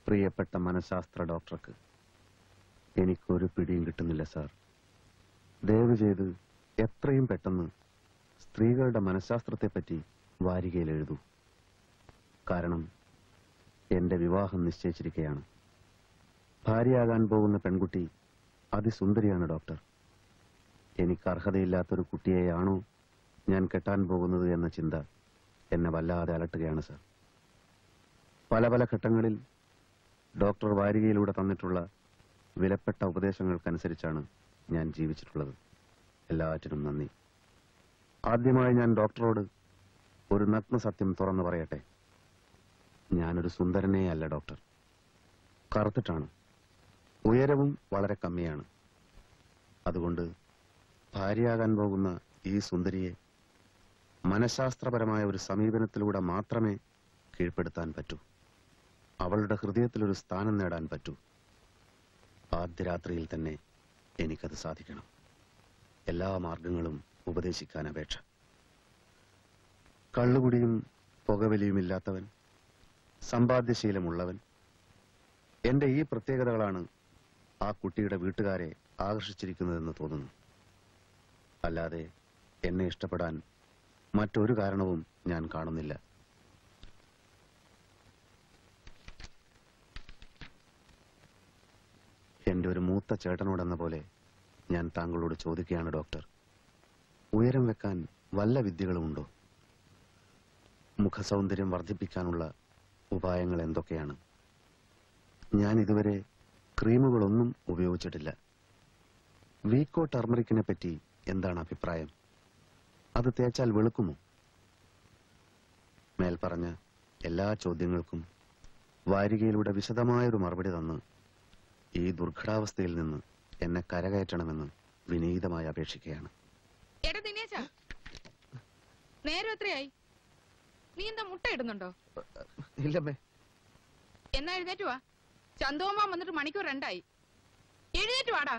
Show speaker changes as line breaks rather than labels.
പ്രിയപ്പെട്ട മനഃശാസ്ത്ര ഡോക്ടർക്ക് എനിക്കൊരു പിടിയും കിട്ടുന്നില്ല സാർ. ദയവ് ചെയ്ത് എത്രയും പെട്ടെന്ന് സ്ത്രീകളുടെ മനഃശാസ്ത്രത്തെപ്പറ്റി വാരികയിൽ എഴുതൂ. കാരണം എന്റെ വിവാഹം നിശ്ചയിച്ചിരിക്കുകയാണ്. ഭാര്യയാകാൻ പോകുന്ന പെൺകുട്ടി അതിസുന്ദരിയാണ് ഡോക്ടർ. എനിക്ക് അർഹതയില്ലാത്തൊരു കുട്ടിയെയാണോ ഞാൻ കെട്ടാൻ പോകുന്നത് എന്ന ചിന്ത എന്നെ വല്ലാതെ അലട്ടുകയാണ് സാർ. പല പല ഘട്ടങ്ങളിൽ ഡോക്ടർ വാരികയിലൂടെ തന്നിട്ടുള്ള വിലപ്പെട്ട ഉപദേശങ്ങൾക്കനുസരിച്ചാണ് ഞാൻ ജീവിച്ചിട്ടുള്ളത്. എല്ലാറ്റിനും നന്ദി. ആദ്യമായി ഞാൻ ഡോക്ടറോട് ഒരു നഗ്ന സത്യം തുറന്നു പറയട്ടെ. ഞാനൊരു സുന്ദരനേ അല്ല ഡോക്ടർ. കറുത്തിട്ടാണ്. ഉയരവും വളരെ കമ്മിയാണ്. അതുകൊണ്ട് ഭാര്യയാകാൻ പോകുന്ന ഈ സുന്ദരിയെ മനഃശാസ്ത്രപരമായ ഒരു സമീപനത്തിലൂടെ മാത്രമേ കീഴ്പ്പെടുത്താൻ പറ്റൂ. അവളുടെ ഹൃദയത്തിലൊരു സ്ഥാനം നേടാൻ പറ്റൂ. ആദ്യ രാത്രിയിൽ തന്നെ എനിക്കത് സാധിക്കണം. എല്ലാ മാർഗങ്ങളും ഉപദേശിക്കാൻ അപേക്ഷ. കള്ളുകുടിയും പുകവലിയുമില്ലാത്തവൻ, സമ്പാദ്യശീലമുള്ളവൻ. എന്റെ ഈ പ്രത്യേകതകളാണ് ആ കുട്ടിയുടെ വീട്ടുകാരെ ആകർഷിച്ചിരിക്കുന്നതെന്ന് തോന്നുന്നു. അല്ലാതെ എന്നെ ഇഷ്ടപ്പെടാൻ മറ്റൊരു കാരണവും ഞാൻ കാണുന്നില്ല. എന്റെ ഒരു മൂത്ത ചേട്ടനോടെന്ന പോലെ ഞാൻ താങ്കളോട് ചോദിക്കുകയാണ് ഡോക്ടർ. ഉയരം വെക്കാൻ വല്ല വിദ്യകളുമുണ്ടോ? മുഖസൗന്ദര്യം വർദ്ധിപ്പിക്കാനുള്ള ഉപായങ്ങൾ എന്തൊക്കെയാണ്? ഞാൻ ഇതുവരെ ക്രീമുകളൊന്നും ഉപയോഗിച്ചിട്ടില്ല. വീക്കോ ടർമറിക്കിനെ പറ്റി എന്താണ് അഭിപ്രായം? അത് തേച്ചാൽ വെളുക്കുമോ? മേൽപ്പറഞ്ഞ എല്ലാ ചോദ്യങ്ങൾക്കും വാരികയിലൂടെ വിശദമായൊരു മറുപടി തന്ന് ഈ ദുർഘടാവസ്ഥയിൽ നിന്ന് എന്നെ കരകയറ്റണമെന്ന് വിനീതമായി അപേക്ഷിക്കുകയാണ്.
നേരം എത്രയായി? നീ എന്താ മുട്ട ഇടുന്നുണ്ടോ?
ഇല്ലമ്മേ.
എന്നാ എഴുന്നേറ്റ് വാ. ചന്തോമാൻ വന്നിട്ട് മണിക്കൂർ 2 ആയി. എഴുന്നേറ്റ് വാടാ.